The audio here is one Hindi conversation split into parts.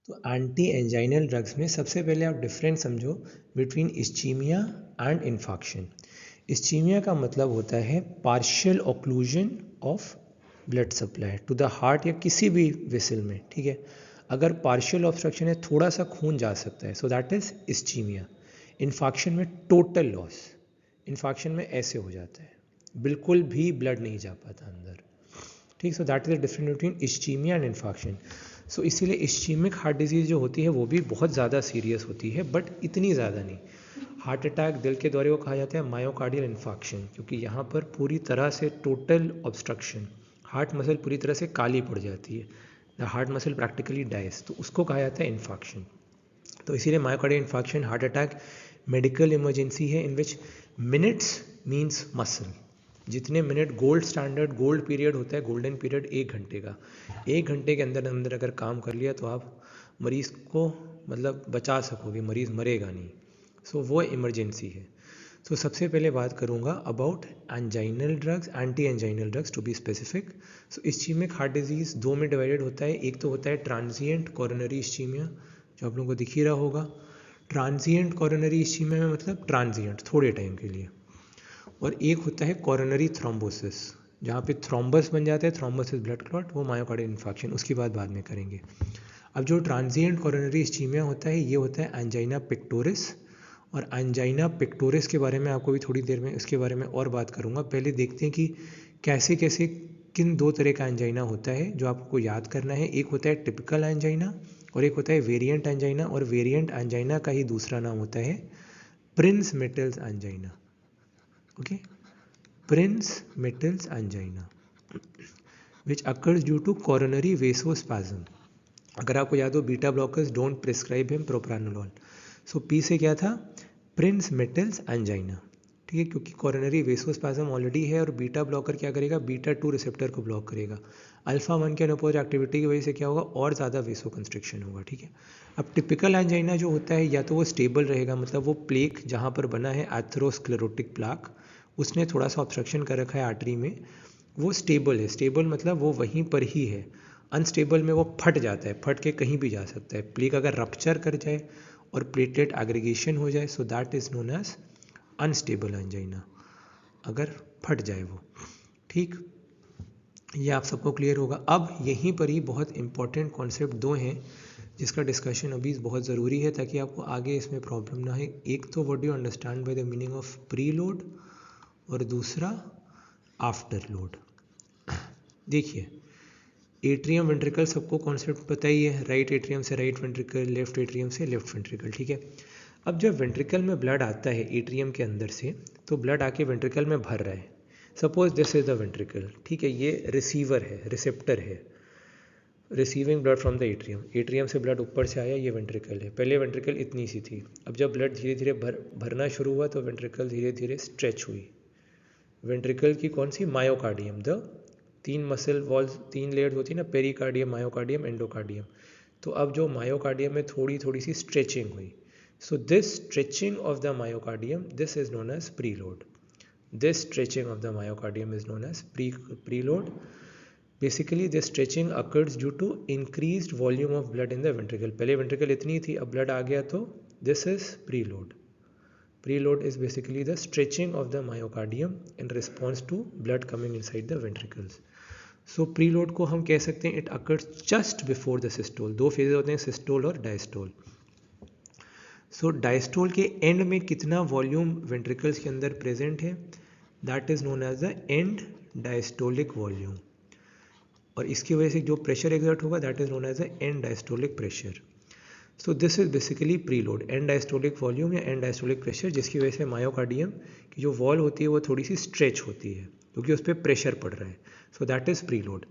तो एंटी एंजाइनल ड्रग्स में सबसे पहले आप डिफरेंस समझो between ischemia and infarction. Ischemia का मतलब होता है partial occlusion of blood supply to the heart या किसी भी वेसल में, ठीक है। अगर पार्शियल ऑब्स्ट्रक्शन है, थोड़ा सा खून जा सकता है, सो दैट इज इस्चीमिया। इन्फाक्शन में टोटल लॉस, इन्फाक्शन में ऐसे हो जाता है, बिल्कुल भी ब्लड नहीं जा पाता अंदर, ठीक। So that is the difference between ischemia and infarction. So इसीलिए इस्चीमिक हार्ट डिजीज़ जो होती है वो भी बहुत ज़्यादा सीरियस होती है, बट इतनी ज़्यादा नहीं। हार्ट अटैक, दिल के दौरे को कहा जाता है मायोकार्डियल इन्फाक्शन, क्योंकि यहाँ पर पूरी तरह से टोटल ऑब्स्ट्रक्शन, हार्ट मसल पूरी तरह से काली पड़ जाती है, the heart muscle practically dies, तो उसको कहा जाता है इन्फाक्शन। तो इसीलिए myocardial infarction, heart attack medical emergency है in which minutes means muscle. जितने minute gold standard, gold period होता है, गोल्डन पीरियड 1 घंटे का, 1 घंटे के अंदर अंदर अगर काम कर लिया तो आप मरीज़ को मतलब बचा सकोगे, मरीज़ मरेगा नहीं। सो वो इमरजेंसी है। सो सबसे पहले बात करूँगा about anginal drugs, anti anginal drugs to be specific. So ischemic heart disease दो में डिवाइडेड होता है। एक तो होता है ट्रांजिएंट कोरोनरी इस्चीमिया, जो आप लोगों को दिख ही रहा होगा। ट्रांजिएंट कोरोनरी इस्चीमिया में मतलब ट्रांजिएंट, थोड़े टाइम के लिए। और एक होता है कोरोनरी थ्रोम्बोसिस, जहाँ पे थ्रोम्बस बन जाता है, थ्रोम्बोसिस ब्लड क्लॉट, वो मायोकार्डियल इन्फाक्शन, उसकी बात बाद में करेंगे। अब जो ट्रांजिएंट कोरोनरी इस्चीमिया होता है, ये होता है एंजाइना पेक्टोरिस। और एंजाइना पेक्टोरिस के बारे में आपको भी थोड़ी देर में इसके बारे में और बात करूँगा। पहले देखते हैं कि कैसे कैसे किन दो तरह का एंजाइना होता है जो आपको याद करना है। एक होता है टिपिकल एंजाइना और एक होता है वेरिएंट एंजाइना, और वेरिएंट एंजाइना का ही दूसरा नाम होता है Prince metals angina. Okay, Prince-Mettels angina which occurs due to coronary vasospasm। अगर आपको याद हो, beta blockers don't prescribe him propranolol. So P से क्या था, प्रिंस मेटल्स एंजाइना, ठीक है, क्योंकि कोरोनरी वेसोस्पाज्म ऑलरेडी है और बीटा ब्लॉकर क्या करेगा, बीटा 2 रिसेप्टर को ब्लॉक करेगा। अल्फा 1 के अनअपोज एक्टिविटी की वजह से क्या होगा, और ज़्यादा वेसो कंस्ट्रिक्शन होगा, ठीक है। अब टिपिकल एंजाइना जो होता है, या तो वो स्टेबल रहेगा, मतलब वो प्लेक जहाँ पर बना है एथेरोस्क्लेरोटिक प्लाक, उसने थोड़ा सा ऑब्स्ट्रक्शन कर रखा है आर्टरी में, वो स्टेबल है। स्टेबल मतलब वो वहीं पर ही है। अनस्टेबल में वो फट जाता है, फट के कहीं भी जा सकता है। प्लेक अगर रप्चर कर जाए और प्लेटलेट एग्रीगेशन हो जाए, so that is known as unstable angina, अगर फट जाए वो, ठीक। ये आप सबको क्लियर होगा। अब यहीं पर ही बहुत इंपॉर्टेंट कॉन्सेप्ट दो हैं जिसका डिस्कशन अभी बहुत ज़रूरी है, ताकि आपको आगे इसमें प्रॉब्लम ना है। एक तो what do you understand by the meaning of pre load, और दूसरा आफ्टर लोड। देखिए, एट्रियम वेंट्रिकल सबको कॉन्सेप्ट पता ही है, राइट एट्रियम से राइट वेंट्रिकल, लेफ्ट एट्रियम से लेफ्ट वेंट्रिकल, ठीक है। अब जब वेंट्रिकल में ब्लड आता है एट्रियम के अंदर से, तो ब्लड आके वेंट्रिकल में भर रहा है। Suppose this is the ventricle, ठीक है, ये रिसीवर है, रिसेप्टर है, receiving blood from the atrium. Atrium से ब्लड ऊपर से आया, ये वेंट्रिकल है। पहले वेंट्रिकल इतनी सी थी, अब जब ब्लड धीरे धीरे भरना शुरू हुआ तो वेंट्रिकल धीरे धीरे स्ट्रेच हुई। वेंट्रिकल की कौन सी, myocardium, the 3 muscle walls, 3 layers होती है ना, पेरिकार्डियम, मायोकार्डियम, एंडोकार्डियम। तो अब जो मायोकार्डियम में थोड़ी थोड़ी सी स्ट्रेचिंग हुई, so this stretching of the myocardium, this is known as preload. This stretching of the myocardium is known as preload. Basically this stretching occurs due to increased volume of blood in the ventricle. पहले वेंट्रिकल इतनी थी, अब ब्लड आ गया, तो this is preload. Preload is basically the stretching of the myocardium in response to blood coming inside the ventricles. So preload को हम कह सकते हैं it occurs just before the systole। दो फेजेज होते हैं, सिस्टोल और डायस्टोल। सो डायस्टोल के एंड में कितना वॉल्यूम वेंट्रिकल्स के अंदर प्रेजेंट है, that is known as the end diastolic volume. और इसकी वजह से जो प्रेशर एग्जर्ट होगा, that is known as the end diastolic pressure. So this is basically preload, end diastolic volume या एंड डायस्टोलिक प्रेशर, जिसकी वजह से मायोकार्डियम की जो वॉल होती है वो थोड़ी सी स्ट्रेच होती है, क्योंकि उस पर प्रेशर पड़ रहा है। सो दैट इज प्रीलोड।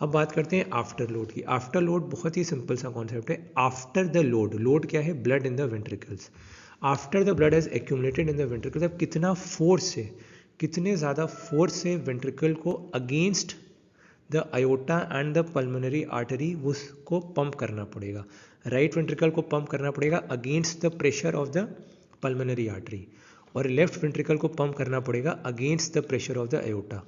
अब बात करते हैं आफ्टर लोड की। आफ्टर लोड बहुत ही सिंपल सा कॉन्सेप्ट है। आफ्टर द लोड, लोड क्या है, blood in the ventricles. After the blood has accumulated in the ventricles, अब कितना फोर्स से, कितने ज़्यादा फोर्स से वेंट्रिकल को against the aorta and the pulmonary artery उसको पंप करना पड़ेगा। राइट वेंट्रिकल को पंप करना पड़ेगा against the pressure of the pulmonary artery, और लेफ्ट वेंट्रिकल को पंप करना पड़ेगा against the pressure of the aorta.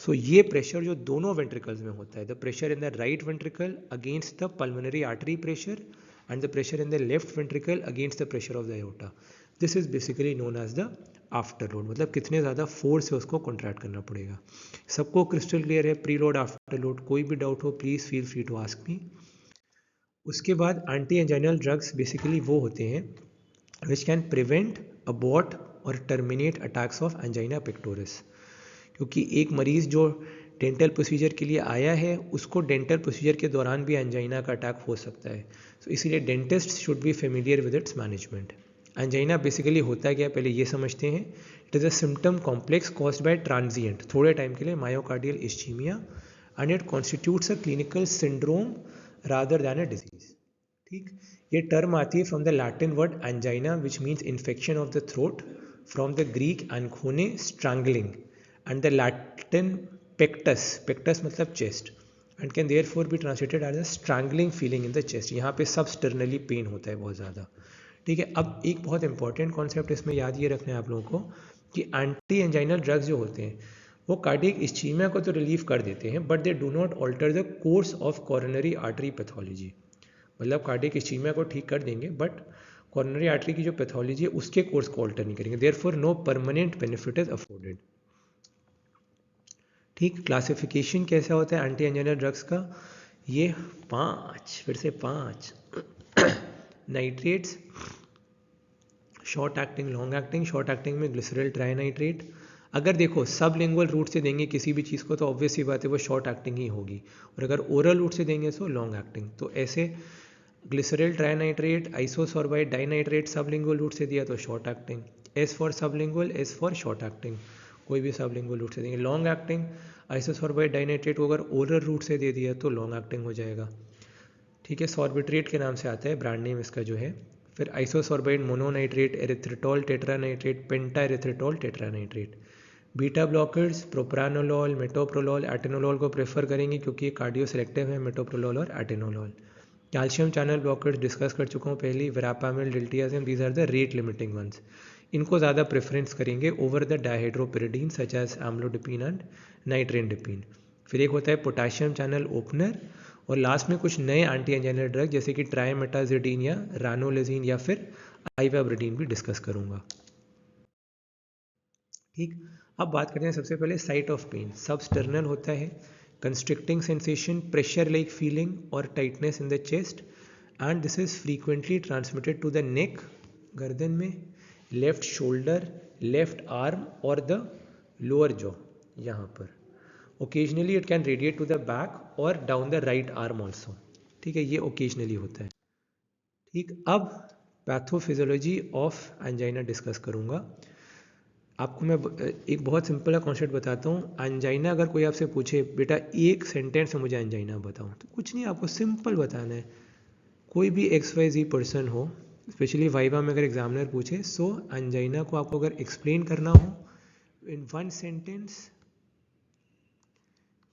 So ये प्रेशर जो दोनों वेंट्रिकल्स में होता है, the pressure in the right ventricle against the pulmonary artery pressure and the pressure in the left ventricle against the pressure of the aorta. This is basically known as the afterload, मतलब कितने ज़्यादा फोर्स से उसको कॉन्ट्रैक्ट करना पड़ेगा. सबको क्रिस्टल क्लियर है प्री लोड आफ्टर लोड? कोई भी डाउट हो please feel free to ask me. उसके बाद एंटी एंजाइनल ड्रग्स बेसिकली वो होते हैं विच कैन प्रिवेंट, अबॉर्ट और terminate attacks of angina pectoris. क्योंकि एक मरीज़ जो डेंटल प्रोसीजर के लिए आया है उसको डेंटल प्रोसीजर के दौरान भी एंजाइना का अटैक हो सकता है. तो इसीलिए dentist should be familiar with its management. Angina basically होता क्या है पहले ये समझते हैं. It is a symptom complex caused by transient, थोड़े टाइम के लिए, myocardial ischemia, and it constitutes a clinical syndrome rather than a disease. ठीक, ये टर्म आती है from the Latin word angina which means infection of the throat, from the Greek ankhone strangling, and the Latin pectus, पेक्टस मतलब chest, and can therefore be translated as a strangling feeling in the chest. यहाँ पे सबस्टर्नली पेन होता है बहुत ज़्यादा. ठीक है, अब एक बहुत इंपॉर्टेंट कॉन्सेप्ट इसमें याद ये रखना है आप लोगों को कि एंटी एंजाइनल ड्रग्स जो होते हैं वो कार्डियक इस्चीमिया को तो रिलीव कर देते हैं but they do not alter the course of coronary artery pathology. मतलब कार्डियक इस्चीमिया को ठीक कर देंगे बट कॉरोनरी आर्टरी की जो पैथोलॉजी है उसके कोर्स को ऑल्टर नहीं करेंगे. Therefore no permanent benefit is afforded. ठीक, क्लासिफिकेशन कैसा होता है एंटी एंजाइनल ड्रग्स का? ये 5, फिर से 5 nitrates, short acting, long acting. Short acting में ग्लिसरल ट्राइनाइट्रेट. अगर देखो सब लिंगुअल रूट से देंगे किसी भी चीज़ को तो ऑब्वियस ही बात है वो शॉर्ट एक्टिंग ही होगी, और अगर ओरल रूट से देंगे तो लॉन्ग एक्टिंग. तो ऐसे ग्लिसरल ट्राइनाइट्रेट, आइसोसॉर्बाइड डाइनाइट्रेट सब लिंगुअल रूट से दिया तो शॉर्ट एक्टिंग. एस फॉर सब lingual, S for short acting, कोई भी सब लिंगुअल रूट से देंगे. लॉन्ग एक्टिंग आइसोसॉर्बाइड डाइनाइट्रेट को अगर ओरल रूट से दे दिया तो लॉन्ग एक्टिंग हो जाएगा. ठीक है, सॉर्बिट्रेट के नाम से आता है, ब्रांड नेम इसका जो है. फिर isosorbide mononitrate, erythritol tetranitrate, penta erythritol tetranitrate. Beta blockers propranolol, metoprolol, atenolol को प्रेफर करेंगे क्योंकि ये कार्डियो सेलेक्टिव है, मेटोप्रोलॉल और atenolol. Calcium channel blockers discuss कर चुका हूँ पहले, verapamil, diltiazem, these are the rate limiting ones. इनको ज़्यादा प्रेफरेंस करेंगे over the dihydropyridine such as amlodipine and nitrendipine. फिर एक होता है पोटाशियम चैनल ओपनर, और लास्ट में कुछ नए एंटी एंजाइनल ड्रग जैसे कि ट्राइमेटाजिडीन या रानोलेजिन या फिर आइवाब्रिडीन भी डिस्कस करूंगा. ठीक, अब बात करते हैं सबसे पहले साइट ऑफ पेन. सबस्टर्नल होता है, constricting sensation, pressure like feeling और tightness in the chest, and this is frequently transmitted to the neck, गर्दन में, लेफ्ट शोल्डर, लेफ्ट आर्म और द लोअर जॉ यहाँ पर. Occasionally it can radiate to the back और down the right arm also. ठीक है, ये ओकेजनली होता है. ठीक, अब पैथोफिजियोलॉजी ऑफ एंजाइना डिस्कस करूँगा. आपको मैं एक बहुत सिंपल कॉन्सेप्ट बताता हूँ. एंजाइना अगर कोई आपसे पूछे बेटा एक सेंटेंस में मुझे एंजाइना बताओ, तो कुछ नहीं, आपको सिंपल बताना है. कोई भी XYZ पर्सन हो, स्पेशली वाइवा में अगर एग्जामिनर पूछे, सो एंजाइना को आपको अगर एक्सप्लेन करना हो in one sentence,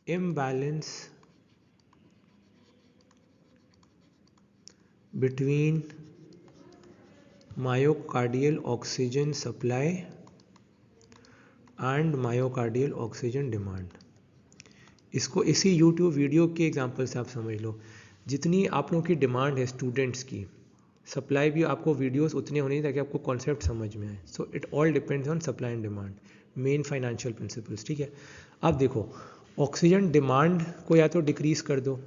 imbalance between myocardial oxygen supply and myocardial oxygen demand. इसको इसी YouTube वीडियो के एग्जांपल से आप समझ लो. जितनी आप लोगों की डिमांड है स्टूडेंट्स की, सप्लाई भी आपको वीडियोस उतने होने ताकि आपको कॉन्सेप्ट समझ में आए. So it all depends on supply and demand, main financial principles. ठीक है, अब देखो ऑक्सीजन डिमांड को या तो डिक्रीज़ कर दो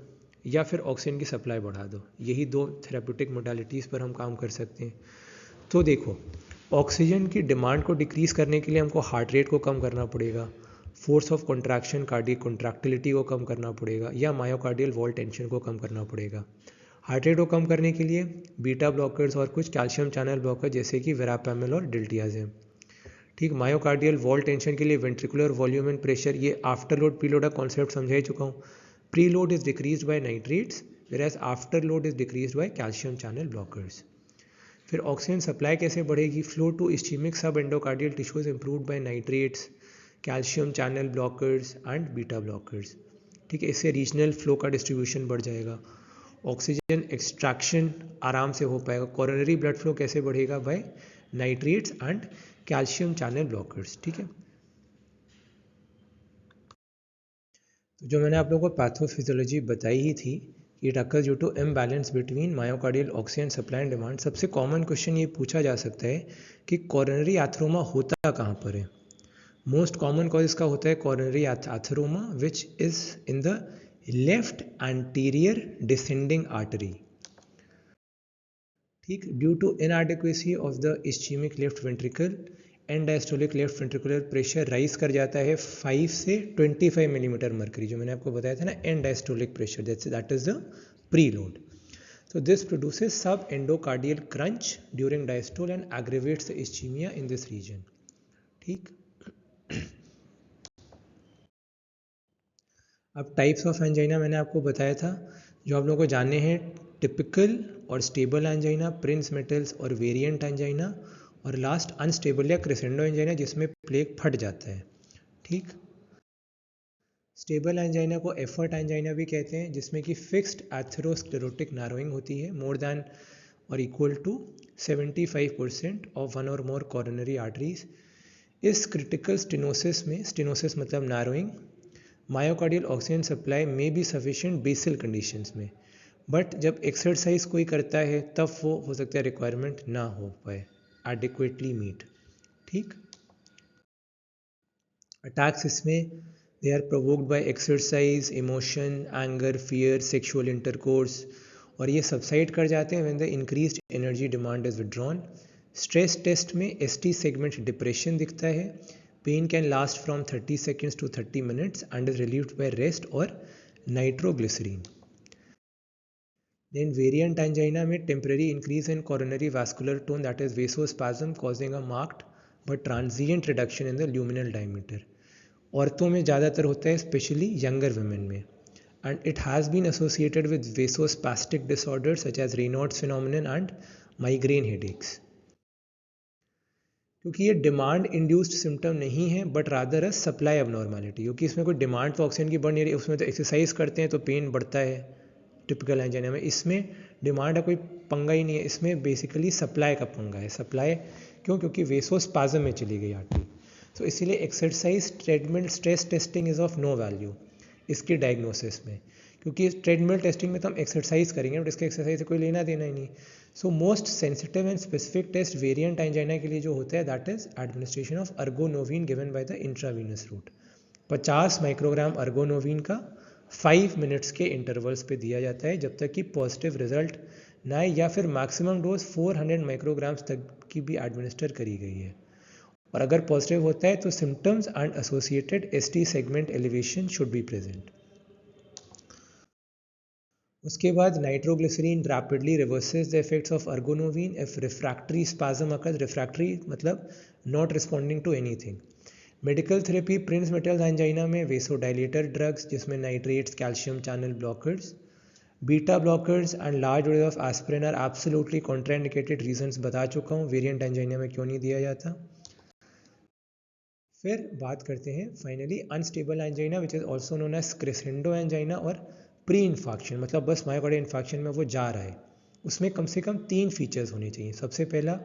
या फिर ऑक्सीजन की सप्लाई बढ़ा दो. यही दो थेरेप्यूटिक मोडालिटीज़ पर हम काम कर सकते हैं. तो देखो ऑक्सीजन की डिमांड को डिक्रीज़ करने के लिए हमको हार्ट रेट को कम करना पड़ेगा, force of contraction, cardiac contractility को कम करना पड़ेगा, या मायोकार्डियल वॉल टेंशन को कम करना पड़ेगा. हार्ट रेट को कम करने के लिए बीटा ब्लॉकर्स और कुछ कैल्शियम चैनल ब्लॉकर जैसे कि वेरापामिल और डिल्टियाजिम. ठीक, मायोकार्डियल वॉल टेंशन के लिए वेंट्रिकुलर वॉल्यूम एंड प्रेशर, ये आफ्टर लोड प्री लोड का कॉन्सेप्ट समझा ही चुका हूँ. Preload is decreased by nitrates whereas afterload is decreased by calcium channel blockers. फिर ऑक्सीजन सप्लाई कैसे बढ़ेगी? Flow to ischemic subendocardial tissues improved by nitrates, calcium channel blockers and beta blockers. ठीक है, इससे रीजनल फ्लो का डिस्ट्रीब्यूशन बढ़ जाएगा. ऑक्सीजन एक्सट्रैक्शन आराम से हो पाएगा. कॉरोनरी ब्लड फ्लो कैसे बढ़ेगा? By nitrates and calcium channel blockers. ठीक है, तो जो मैंने आप लोगों को पैथोफिजियोलॉजी बताई ही थी it occurs due to imbalance between myocardial oxygen supply and demand. सबसे कॉमन क्वेश्चन ये पूछा जा सकता है कि कोरोनरी एथेरोमा होता कहाँ पर है। मोस्ट कॉमन कॉज इसका होता है coronary atheroma which is in the left anterior descending artery. ठीक, due to inadequacy of the ischemic left ventricle and diastolic left ventricular pressure rise कर जाता है 5 से 25 मिलीमीटर मर्करी, जो मैंने आपको बताया था ना, and diastolic pressure, that is the preload. So this produces subendocardial crunch during diastole and aggravates the ischemia in this region. ठीक। अब टाइप्स ऑफ एंजाइना मैंने आपको बताया था, जो आप लोगों को जानने हैं, टिपिकल और स्टेबल एंजाइना, प्रिंस मेटल्स और वेरिएंट एंजाइना, और लास्ट अनस्टेबल या क्रेसेंडो एंजाइना जिसमें प्लेक फट जाता है। ठीक। स्टेबल एंजाइना को एफर्ट एंजाइना भी कहते हैं, जिसमें कि फिक्स्ड एथेरोस्क्लेरोटिक नारोइंग होती है मोर देन और इक्वल टू 75% ऑफ वन और मोर कोरोनरी आर्टरीज। इस क्रिटिकल स्टेनोसिस में, स्टेनोसिस मतलब नारोइंग, मायोकार्डियल ऑक्सीजन सप्लाई में भी सफिशिएंट बेसल कंडीशंस में, बट जब एक्सरसाइज कोई करता है तब वो हो सकता है रिक्वायरमेंट ना हो पाए एडिक्वेटली मीट। ठीक। अटैक्स इसमें they are provoked by exercise, emotion, anger, fear, sexual intercourse, और ये सबसाइड कर जाते हैं when the increased energy demand is withdrawn. Stress test में एसटी सेगमेंट डिप्रेशन दिखता है। Pain can last from 30 seconds to 30 minutes and is relieved by rest or nitroglycerin. Then variant angina में temporary increase in coronary vascular tone, that is vasospasm, causing a marked but transient reduction in the luminal diameter. औरतों में ज़्यादातर होता है, स्पेशली यंगर वुमेन में, and it has been associated with vasospastic disorders such as Raynaud's phenomenon and migraine headaches. क्योंकि ये डिमांड इंड्यूस्ड सिम्टम नहीं है but rather a supply abnormality, क्योंकि इसमें कोई डिमांड तो ऑक्सीजन की बढ़ नहीं रही, उसमें तो एक्सरसाइज करते हैं तो पेन बढ़ता है टिपिकल एंजाइना में। इसमें डिमांड का कोई पंगा ही नहीं है, इसमें बेसिकली सप्लाई का पंगा है। सप्लाई क्यों? क्योंकि वेसोस्पाज्म में चली गई आर्टरी। तो इसीलिए exercise treadmill stress testing is of no value इसकी डायग्नोसिस में, क्योंकि ट्रेडमिल टेस्टिंग में तो हम एक्सरसाइज करेंगे बट इसके एक्सरसाइज से कोई लेना देना ही नहीं। So most sensitive and specific test variant angina के लिए जो होता है, that is administration of ergonovine given by the intravenous route. 50 microgram ergonovine का 5 मिनट्स के इंटरवल्स पे दिया जाता है जब तक कि पॉजिटिव रिजल्ट ना आए, या फिर मैक्सिमम डोज 400 माइक्रोग्राम्स तक की भी एडमिनिस्टर करी गई है। और अगर पॉजिटिव होता है तो symptoms and associated ST segment elevation should be present. उसके बाद nitroglycerin rapidly reverses the effects of ergonovine if refractory spasm occurs. Refractory मतलब not responding to anything. Medical therapy Prinzmetal's angina में वेसोडाइलेटर ड्रग्स जिसमें nitrates, calcium channel blockers, beta blockers and large dose of aspirin are absolutely contraindicated. Reasons बता चुका हूँ वेरिएंट एंजाइना में क्यों नहीं दिया जाता। फिर बात करते हैं finally unstable angina which is also known as crescendo angina और प्री इन्फाक्शन, मतलब बस मायोकार्डियल इन्फाक्शन में वो जा रहा है। उसमें कम से कम 3 फीचर्स होने चाहिए। सबसे पहला,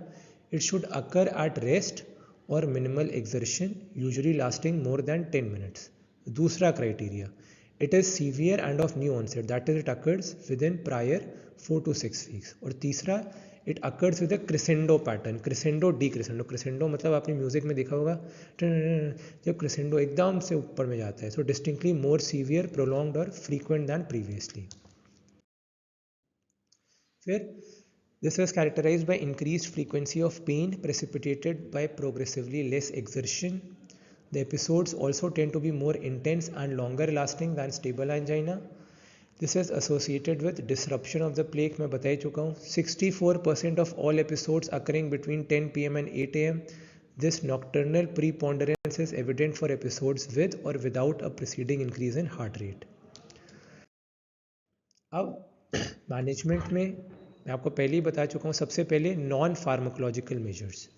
it should occur at rest और minimal exertion usually lasting more than 10 minutes. दूसरा criteria, it is severe and of new onset, that is it occurs within prior 4 to 6 weeks। और तीसरा, it occurs with a crescendo pattern, crescendo decrescendo. Crescendo मतलब आपने म्यूजिक में देखा होगा जब क्रिसेंडो एकदम से ऊपर में जाता है। So distinctly more severe, prolonged और फ्रीक्वेंट दैन प्रीवियसली। फिर this is characterized by increased frequency of pain precipitated by progressively less exertion. The episodes also tend to be more intense and longer lasting than stable angina. This is associated with disruption of the plaque, मैं बता ही चुका हूँ। 64% of all episodes occurring between 10 PM and 8 AM. This nocturnal preponderance is evident for episodes with or without a preceding increase in heart rate. अब मैनेजमेंट में मैं आपको पहले ही बता चुका हूँ, सबसे पहले नॉन फार्माकोलॉजिकल मेजर्स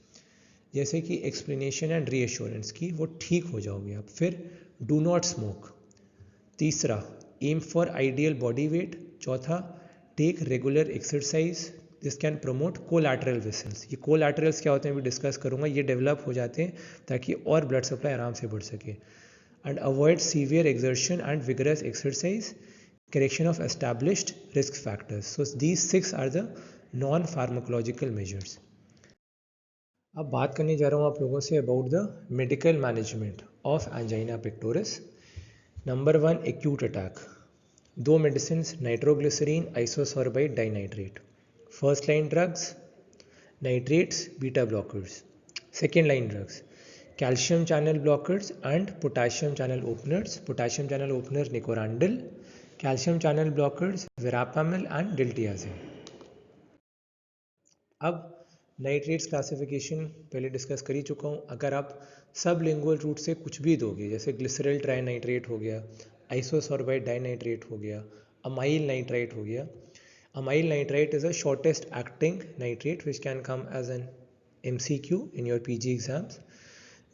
जैसे कि एक्सप्लेनेशन एंड रीएश्योरेंस की, वो ठीक हो जाओगे आप। फिर डू नॉट स्मोक। तीसरा, aim for ideal body weight. चौथा, take regular exercise, this can promote collateral vessels. ये कोलैटरल्स क्या होते हैं भी डिस्कस करूंगा, ये डेवलप हो जाते हैं ताकि और ब्लड सप्लाई आराम से बढ़ सके। And avoid severe exertion and vigorous exercise. correction of established risk factors. So these 6 are the non-pharmacological measures. अब बात करने जा रहा हूँ आप लोगों से about the medical management of angina pectoris. Number 1, acute attack. 2 medicine, nitroglycerin, isosorbide dinitrate. First line drugs, nitrates, beta blockers. Second line drugs, calcium channel blockers and potassium channel openers. Potassium channel opener nicorandil, calcium channel blockers verapamil and diltiazem. अब नाइट्रेट्स क्लासिफिकेशन पहले डिस्कस कर ही चुका हूँ. अगर आप सब लिंगुअल रूट से कुछ भी दोगे, जैसे ग्लिसरल ट्राइनाइट्रेट हो गया, आइसोसोर्बाइड डाइनाइट्रेट हो गया, अमाइल नाइट्राइट हो गया. Amyl nitrite is a shortest acting nitrate which can come as an MCQ in your PG exams.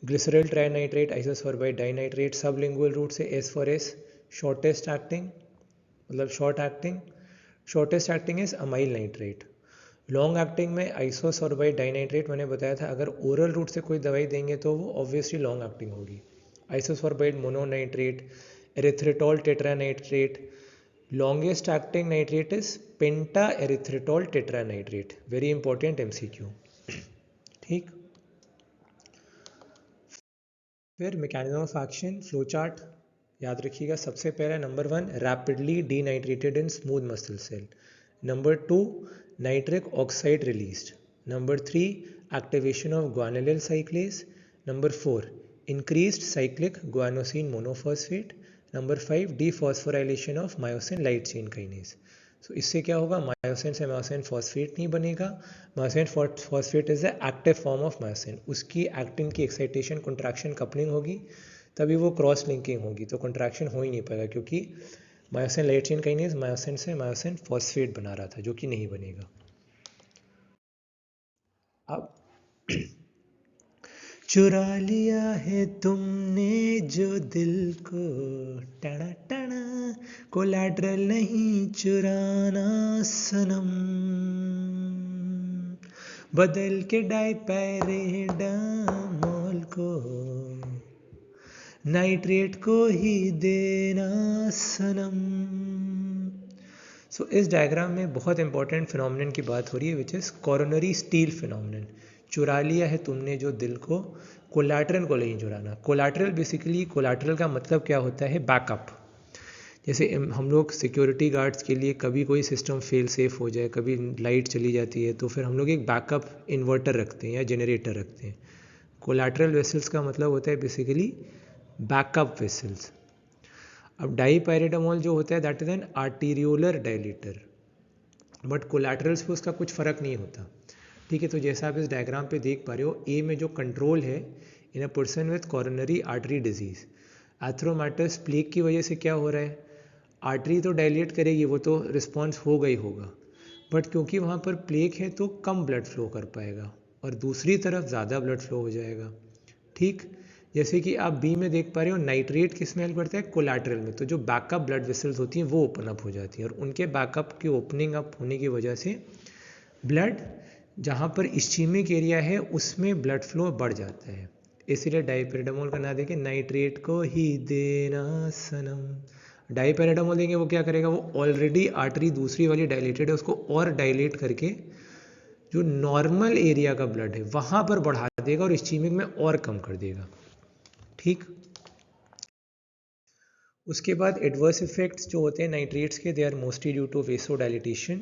Glycerol trinitrate, isosorbide dinitrate sublingual route से S for S, shortest acting मतलब short acting. Shortest acting is amyl nitrate. Long acting में आइसोसोर्बाइड डाइनाइट्रेट मैंने बताया था, अगर ओरल रूट से कोई दवाई देंगे तो वो ऑब्वियसली लॉन्ग एक्टिंग होगी. Isosorbide mononitrate, erythritol tetranitrate. Longest acting nitrate is penta erythritol tetranitrate. Very important MCQ. ठीक. फिर mechanism of action, flow chart याद रखिएगा. सबसे पहला number 1, rapidly denitrated in smooth muscle cell. Number 2, nitric oxide released. Number 3, activation of guanylyl cyclase. Number 4, increased cyclic guanosine monophosphate. Number 5, dephosphorylation of myosin light chain kinase. So इससे क्या होगा, मायोसिन से मायोसिन फॉस्फेट नहीं बनेगा. Myosin phosphate is the active form of myosin. उसकी एक्टिन की एक्साइटेशन कंट्रैक्शन कपलिंग होगी, तभी वो क्रॉस लिंकिंग होगी. तो कंट्रैक्शन हो ही नहीं पाएगा क्योंकि myosin light chain kinase myosin से मायोसिन फॉस्फेट बना रहा था, जो कि नहीं बनेगा. अब चुरा लिया है तुमने जो दिल को, टना टना, कोलैटरल नहीं चुराना सनम, बदल के डाइपैरेडामोल को नाइट्रेट को ही देना सनम. सो इस डायग्राम में बहुत इंपॉर्टेंट फिनोमिनन की बात हो रही है, which is coronary steal phenomenon. चुरा लिया है तुमने जो दिल को, कोलैटरल को नहीं चुराना. कोलैटरल बेसिकली, कोलैटरल का मतलब क्या होता है, बैकअप. जैसे हम लोग सिक्योरिटी गार्ड्स के लिए कभी कोई सिस्टम फेल सेफ हो जाए, कभी लाइट चली जाती है, तो फिर हम लोग एक बैकअप इन्वर्टर रखते हैं या जनरेटर रखते हैं. कोलैटरल वेसल्स का मतलब होता है बेसिकली बैकअप वेसल्स. अब डाइपैराडामोल जो होता है that is an arteriolar dilator, but collaterals पे उसका कुछ फ़र्क नहीं होता. ठीक है. तो जैसा आप इस डायग्राम पे देख पा रहे हो, ए में जो कंट्रोल है in a person with coronary artery disease, atheromatous plaque की वजह से क्या हो रहा है, आर्टरी तो डायलेट करेगी, वो तो रिस्पॉन्स होगा ही होगा, बट क्योंकि वहाँ पर प्लेग है तो कम ब्लड फ्लो कर पाएगा और दूसरी तरफ ज़्यादा ब्लड फ्लो हो जाएगा. ठीक. जैसे कि आप बी में देख पा रहे हो, नाइट्रेट किस में हेल्प करता है, कोलैटरल में. तो जो बैकअप ब्लड वेसल्स होती हैं वो ओपन अप हो जाती हैं और उनके बैकअप की ओपनिंग अप होने की वजह से ब्लड जहाँ पर इस्चीमिक एरिया है उसमें ब्लड फ्लो बढ़ जाता है. इसीलिए डाइपैराडामोल का नाम देखें, नाइट्रेट को ही देना सनम. डाइपैराडामोल देंगे वो क्या करेगा, वो ऑलरेडी आर्टरी दूसरी वाली डायलेटेड है, उसको और डायलेट करके जो नॉर्मल एरिया का ब्लड है वहाँ पर बढ़ा देगा और इस्चीमिक में और कम कर देगा. ठीक. उसके बाद एडवर्स इफेक्ट्स जो होते हैं नाइट्रेट्स के, they are mostly due to vasodilatation.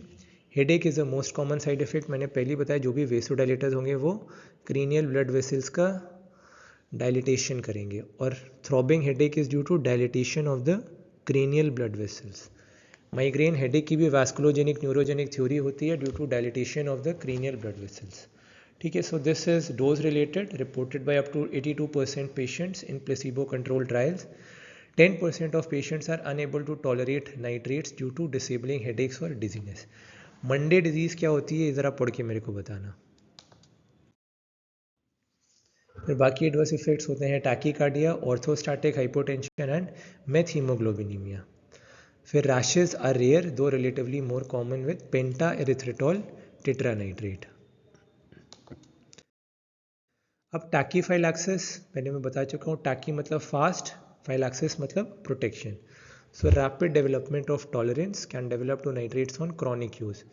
Headache is the most common side effect. मैंने पहले बताया जो भी वेसोडाइलेटर्स होंगे वो क्रीनियल ब्लड वेसल्स का डायलिटेशन करेंगे, और throbbing headache is due to dilatation of the cranial blood vessels. Migraine headache की भी वैस्कुलोजेनिक न्यूरोजेनिक थ्योरी होती है due to dilatation of the cranial blood vessels. ठीक है. So this is dose related, reported by up to 82% patients in placebo control trials. 10% of patients are unable to tolerate nitrates due to disabling headaches or dizziness. Monday disease क्या होती है ज़रा पढ़ के मेरे को बताना. फिर बाकी एडवर्स इफेक्ट्स होते हैं tachycardia, orthostatic hypotension and methaemoglobinaemia. फिर rashes are rare though relatively more common with penta erythritol tetranitrate. अब टैकीफाइलैक्सिस पहले मैं बता चुका हूँ. टैकी मतलब फास्ट, फाइलैक्सिस मतलब protection. So rapid development of tolerance can develop to nitrates on chronic use.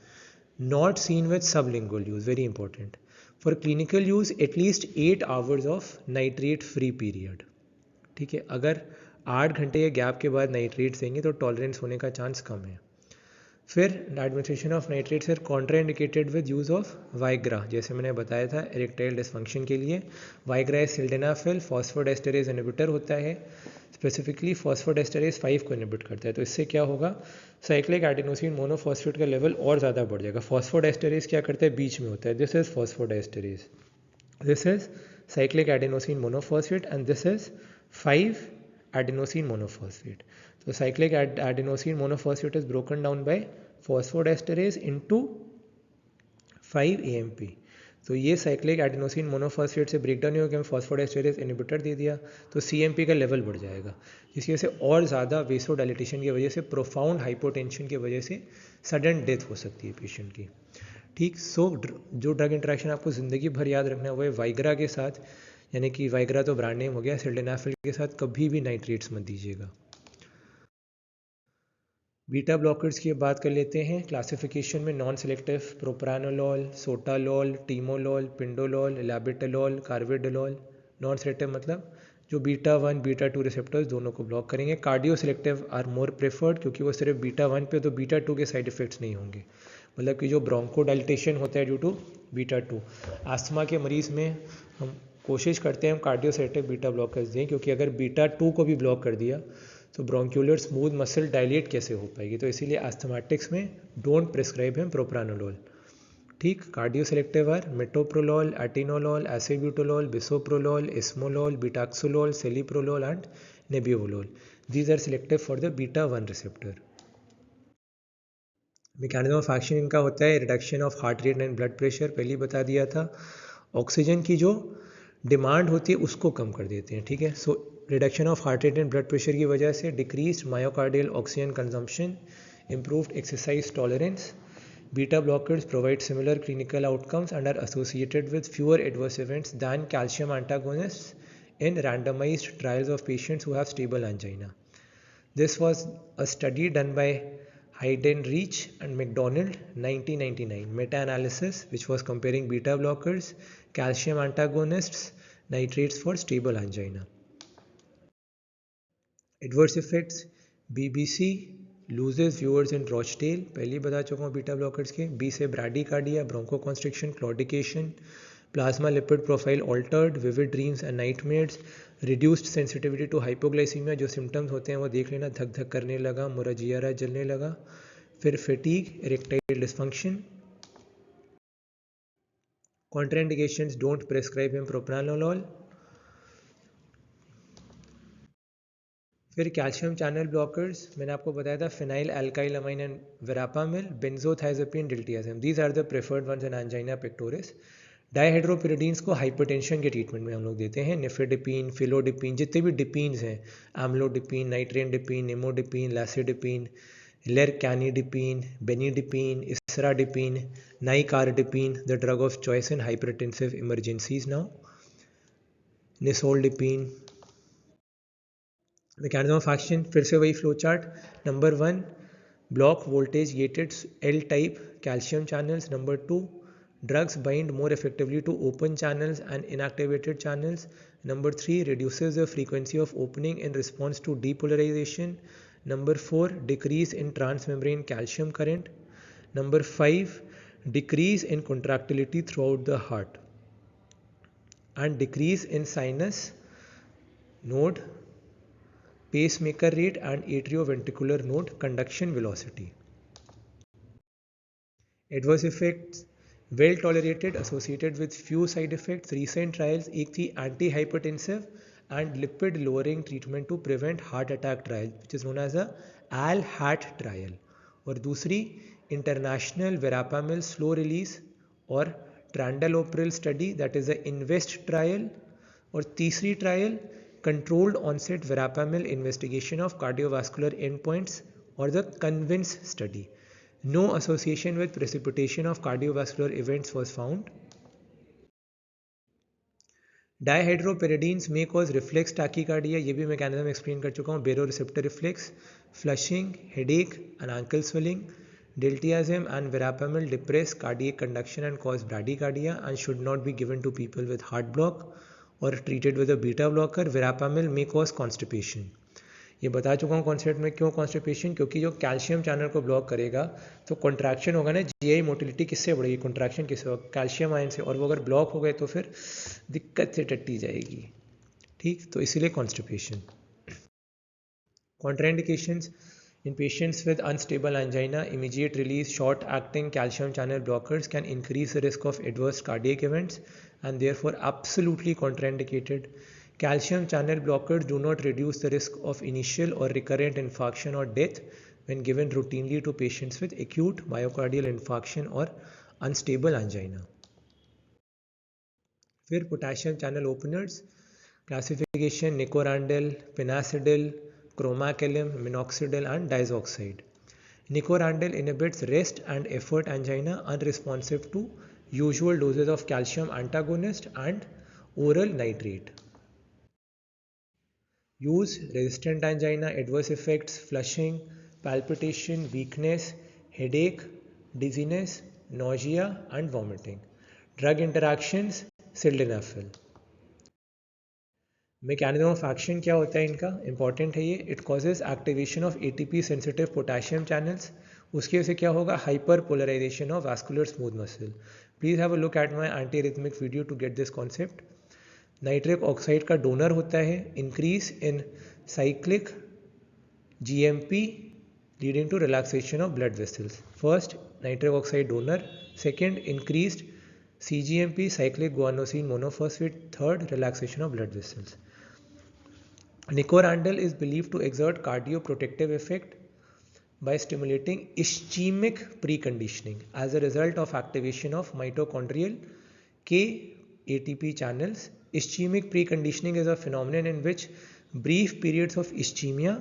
Not seen with sublingual use, very important. For clinical use, at least 8 hours of nitrate free period. ठीक है, अगर 8 घंटे के गैप के बाद नाइट्रेट्स देंगे तो टॉलरेंस होने का चांस कम है. फिर administration of nitrates are contraindicated with use of Viagra, जैसे मैंने बताया था इरेक्टाइल डिसफंक्शन के लिए. Viagra is sildenafil phosphodiesterase inhibitor होता है, स्पेसिफिकली फॉस्फोडेस्टरेज 5 को इनहिबिट करता है. तो इससे क्या होगा, साइक्लिक एडिनोसिन मोनोफॉस्फेट का लेवल और ज़्यादा बढ़ जाएगा. फॉस्फोडेस्टरेज क्या करता है, बीच में होता है. This is phosphodiesterase, this is cyclic adenosine monophosphate and this is 5 adenosine monophosphate. So cyclic adenosine monophosphate is broken down by phosphodiesterase into 5 AMP. तो ये साइक्लिक एडिनोसिन मोनोफॉस्फेट से ब्रेकडाउन नहीं होगा, फॉस्फोडेस्टेरेज इनहिबिटर दे दिया तो CMP का लेवल बढ़ जाएगा, जिसकी वजह से और ज़्यादा वेसोडाइलेटेशन की वजह से, प्रोफाउंड हाइपोटेंशन की वजह से सडन डेथ हो सकती है पेशेंट की. ठीक. सो जो ड्रग इंटरेक्शन आपको ज़िंदगी भर याद रखना है वो है वाइग्रा के साथ, यानी कि वाइग्रा तो ब्रांड नेम हो गया. सिल्डेनाफिल के साथ कभी भी नाइट्रेट्स मत दीजिएगा. बीटा ब्लॉकर्स की बात कर लेते हैं. क्लासिफिकेशन में non selective propranolol, sotalol, timolol, pindolol, labetalol, carvedilol. Non selective मतलब जो बीटा 1 बीटा 2 रिसेप्टर्स दोनों को ब्लॉक करेंगे. Cardio selective are more preferred क्योंकि वो सिर्फ बीटा 1 पे, तो बीटा 2 के साइड इफेक्ट्स नहीं होंगे. मतलब कि जो ब्रोंकोडाइलेटेशन होता है ड्यू टू बीटा 2. आस्थमा के मरीज़ में हम कोशिश करते हैं हम कार्डियो सेलेक्टिव बीटा ब्लॉकर्स दें, क्योंकि अगर बीटा 2 को भी ब्लॉक कर दिया तो ब्रोंक्यूलर स्मूथ मसल डायलेट कैसे हो पाएगी. तो इसीलिए आस्थमाटिक्स में डोंट प्रिस्क्राइब हिम प्रोप्रानोलॉल. ठीक. Cardio selective are metoprolol, atenolol, acebutolol, bisoprolol, esmolol, betaxolol, celiprolol and nebivolol. These are selective for the beta 1 receptor. Mechanism of action इनका होता है reduction of heart rate and blood pressure, पहले ही बता दिया था. ऑक्सीजन की जो डिमांड होती है उसको कम कर देते हैं. ठीक है. So reduction of heart rate and blood pressure की वजह से decrease myocardial oxygen consumption, improved exercise tolerance. Beta blockers provide similar clinical outcomes and are associated with fewer adverse events than calcium antagonist in randomized trials of patients who have stable angina. This was a study done by Heidenreich and McDonald 1999 meta-analysis which was comparing beta blockers, calcium antagonists, nitrates for stable angina. Adverse effects, BBC loses viewers in Rochdale, पहले ही बता चुका हूँ बीटा ब्लॉकर्स के. B से bradycardia, bronchoconstriction, claudication, plasma lipid profile altered, vivid dreams and nightmares, reduced sensitivity to hypoglycaemia. जो सिम्टम्स होते हैं वो देख लेना, धक धक करने लगा, मुरजियारा जलने लगा. फिर fatigue, erectile dysfunction. Contraindications, don't prescribe him propranolol. फिर कैल्शियम चैनल ब्लॉकर्स, मैंने आपको बताया था phenylalkylamine and verapamil, benzothiazepine, diltiazem. These are the preferred ones in angina pectoris. Dihydropyridines को हाइपरटेंशन के ट्रीटमेंट में हम लोग देते हैं. निफेडिपिन, फिलोडिपिन, जितने भी डिपीन्स हैं, amlodipine, nitrendipine, nimodipine, lacidipine, lercanidipine, benidipine, isradipine, nicardipine, the drug of choice in hypertensive emergencies now. Nisoldipine. Mechanism of action, फिर से वही flow chart. Number 1, block voltage gated L type calcium channels. Number 2, drugs bind more effectively to open channels and inactivated channels. Number 3, reduces the frequency of opening in response to depolarization. Number 4, decrease in transmembrane calcium current. Number 5, decrease in contractility throughout the heart and decrease in sinus node, pacemaker rate and atrioventricular node conduction velocity. Adverse effects, well tolerated, associated with few side effects. Recent trials, एक थी anti-hypertensive and lipid lowering treatment to prevent heart attack trial which is known as a ALHAT trial, और दूसरी international verapamil slow release और trandalopril study that is the INVEST trial, और तीसरी trial controlled onset verapamil investigation of cardiovascular endpoints or the CONVINCE study. No association with precipitation of cardiovascular events was found. Dihydropyridines may cause reflex tachycardia, ये भी मैकेनिज्म एक्सप्लेन कर चुका हूँ. Baroreceptor reflex, flushing, headache and ankle swelling. Diltiazem and verapamil depress cardiac conduction and cause bradycardia and should not be given to people with heart block or treated with a beta blocker. Verapamil may cause constipation. ये बता चुका हूँ कॉन्सेप्ट में. क्यों कॉन्स्टिपेशन? क्योंकि जो कैल्शियम चैनल को ब्लॉक करेगा तो कॉन्ट्रैक्शन होगा ना, जीआई मोटिलिटी किससे बढ़ेगी? कॉन्ट्रैक्शन किससे होगा? कैल्शियम आयन से. और वो अगर ब्लॉक हो गए तो फिर दिक्कत से टट्टी जाएगी. ठीक, तो इसीलिए constipation. Contraindications in patients with unstable angina, immediate release short acting calcium channel blockers can increase the risk of adverse cardiac events and therefore absolutely contraindicated. Calcium channel blockers do not reduce the risk of initial or recurrent infarction or death when given routinely to patients with acute myocardial infarction or unstable angina. फिर potassium channel openers classification: nicorandil, pinacidil, chromacillin, minoxidil and diazoxide. Nicorandil inhibits rest and effort angina, unresponsive to usual doses of calcium antagonist and oral nitrate. Use: resistant angina, adverse effects, flushing, palpitation, weakness, headache, dizziness, nausea and vomiting. Drug interactions: sildenafil. Mechanism of action क्या होता है इनका? इंपॉर्टेंट है ये. It causes activation of ATP sensitive potassium channels. उसकी वजह से क्या होगा? Hyperpolarization of vascular smooth muscle. Please have a look at my antiarrhythmic video to get this concept. Nitric oxide का डोनर होता है. Increase in cyclic GMP leading to relaxation of blood vessels. First nitric oxide donor. Second increased CGMP cyclic guanosine monophosphate. Third, relaxation of blood vessels. Nicorandil is believed to exert cardioprotective effect by stimulating ischemic preconditioning as a result of activation of mitochondrial K-ATP channels. Ischemic preconditioning is a phenomenon in which brief periods of ischemia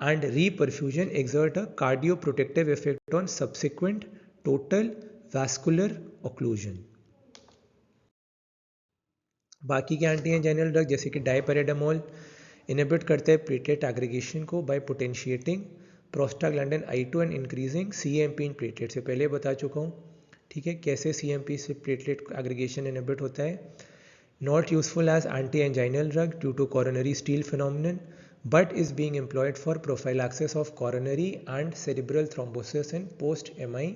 and reperfusion exert a cardioprotective effect on subsequent total vascular occlusion. बाकी के एंटी एंजाइनल ड्रग जैसे कि डायपेराडामोल इनहिबिट करते हैं प्लेटलेट एग्रीगेशन को by potentiating prostaglandin I2 and increasing CMP in platelet. से पहले बता चुका हूँ. ठीक है, कैसे CMP से प्लेटलेट एग्रीगेशन इनहिबिट होता है. Not useful as antianginal drug due to coronary steal phenomenon but is being employed for prophylaxis of coronary and cerebral thrombosis in post-MI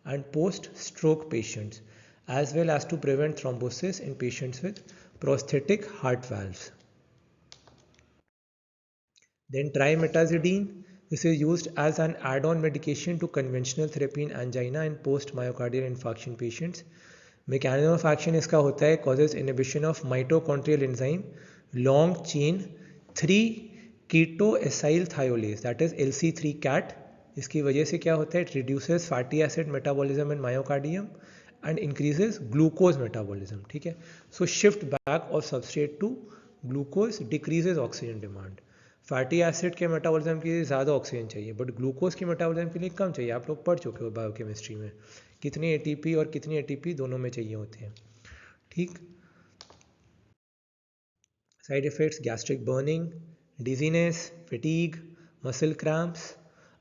and post-stroke patients, as well as to prevent thrombosis in patients with prosthetic heart valves. Then trimetazidine. This is used as an add-on medication to conventional therapy in angina and post-myocardial infarction patients. Mechanism of action इसका होता है causes inhibition of mitochondrial enzyme long chain 3-ketoacyl thiolase, that is LC3-CAT. इसकी वजह से क्या होता है? It reduces fatty acid metabolism in myocardium and increases glucose metabolism. ठीक है, so shift back of substrate to glucose decreases oxygen demand. Fatty acid के मेटाबॉलिज्म के लिए ज़्यादा ऑक्सीजन चाहिए बट ग्लूकोज के मेटाबॉलिज्म के लिए कम चाहिए. आप लोग पढ़ चुके हो बायोकेमिस्ट्री में कितने ATP और कितनी ATP दोनों में चाहिए होते हैं. ठीक. Side effects: gastric burning, dizziness, fatigue, muscle cramps.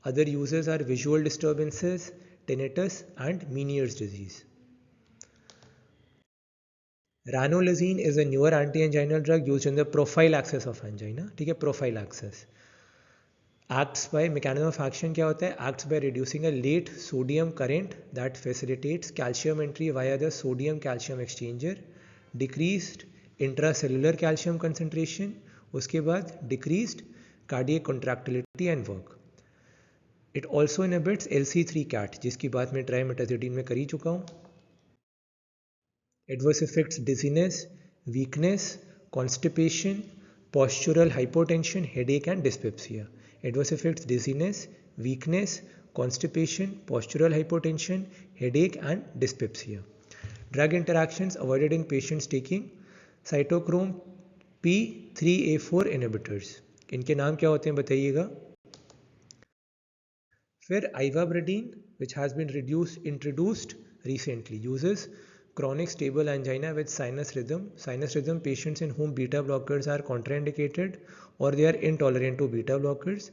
Other uses are visual disturbances, tinnitus and Meniere's disease. Ranolazine is a newer anti-anginal drug used in the prophylaxis of angina. ठीक है, prophylaxis. Acts by mechanism of action क्या होता है? Acts by reducing a late sodium current that facilitates calcium entry via the sodium calcium exchanger, decreased intracellular calcium concentration, उसके बाद decreased cardiac contractility and work. It also inhibits LC3-CAT जिसकी बात मैं trimetazidine में कर ही चुका हूँ. Adverse effects: dizziness, weakness, constipation, postural hypotension, headache and dyspepsia. Adverse effects: dizziness, weakness, constipation, postural hypotension, headache and dyspepsia. Drug interactions avoided in patients taking cytochrome P3A4 inhibitors. इनके नाम क्या होते हैं बताइएगा. फिर ivabradine, which has been introduced recently, uses chronic stable angina with sinus rhythm patients in whom beta blockers are contraindicated or they are intolerant to beta blockers.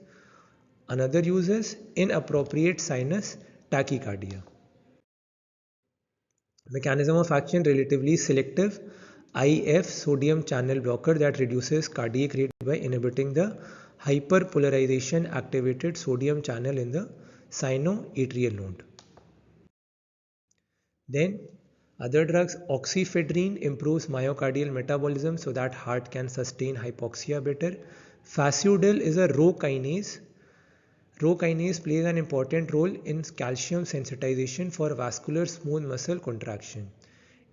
Another use is inappropriate sinus tachycardia. Mechanism of action: relatively selective IF sodium channel blocker that reduces cardiac rate by inhibiting the hyperpolarization activated sodium channel in the sinoatrial node. Then other drugs: oxyfedrine improves myocardial metabolism so that heart can sustain hypoxia better. Fasudil is a Rho kinase. Rho kinase plays an important role in calcium sensitization for vascular smooth muscle contraction.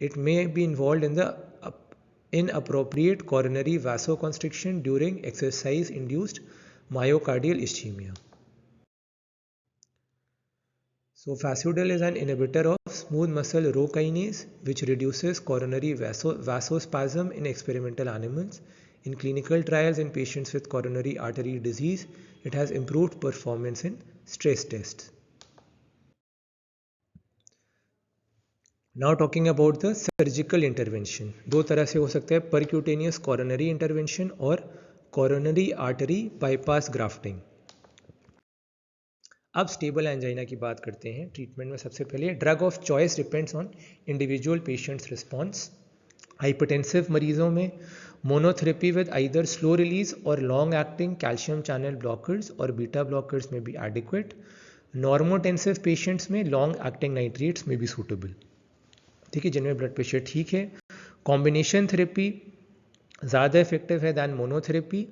It may be involved in the inappropriate coronary vasoconstriction during exercise-induced myocardial ischemia. So Fasudil is an inhibitor of smooth muscle Rho kinase, which reduces coronary vasospasm in experimental animals. In clinical trials in patients with coronary artery disease, it has improved performance in stress tests. Now talking about the surgical intervention. दो तरह से हो सकता है, percutaneous coronary intervention और coronary artery bypass grafting. अब स्टेबल एंजाइना की बात करते हैं. ट्रीटमेंट में सबसे पहले drug of choice depends on individual patients response. Hypertensive मरीजों में monotherapy with either slow release और long acting calcium channel blockers और बीटा ब्लॉकर्स में भी एडिक्वेट. नॉर्मोटेंसिव पेशेंट्स में लॉन्ग एक्टिंग नाइट्रेट्स में भी सूटेबल. ठीक है, जिनमें ब्लड प्रेशर ठीक है. कॉम्बिनेशन थेरेपी ज़्यादा इफेक्टिव है than monotherapy,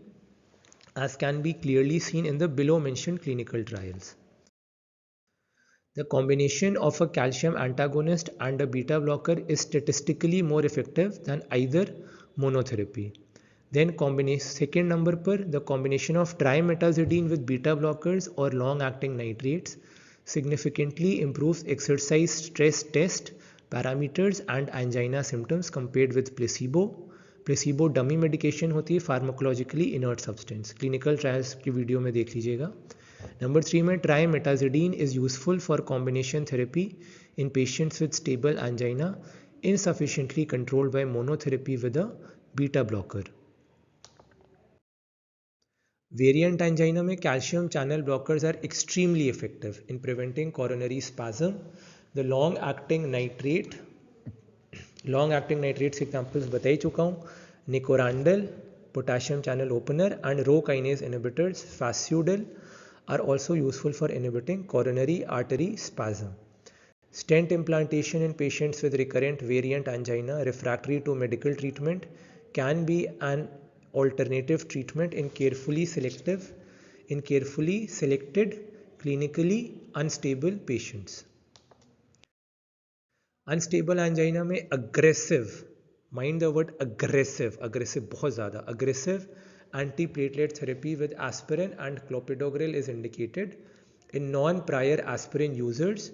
as can be clearly seen in the below mentioned clinical trials. The combination of a calcium antagonist and a beta blocker is statistically more effective than either monotherapy. Then second number per, the combination of trimetazidine with beta blockers or long-acting nitrates significantly improves exercise stress test parameters and angina symptoms compared with placebo. Placebo dummy medication होती है, pharmacologically inert substance. Clinical trials की वीडियो में देख लीजिएगा. नंबर 3 में trimetazidine is useful for combination therapy in patients with stable angina insufficiently controlled by monotherapy with a beta blocker. Variant angina में calcium channel blockers are extremely effective in preventing coronary spasm. The long acting nitrates examples बता ही चुका हूँ. Nicorandil, potassium channel opener and Rho kinase inhibitors, Fasudil are also useful for inhibiting coronary artery spasm. Stent implantation in patients with recurrent variant angina refractory to medical treatment can be an alternative treatment in carefully selected clinically unstable patients. Unstable angina में aggressive, mind the word aggressive बहुत ज़्यादा aggressive antiplatelet therapy with aspirin and clopidogrel is indicated. In non-prior aspirin users,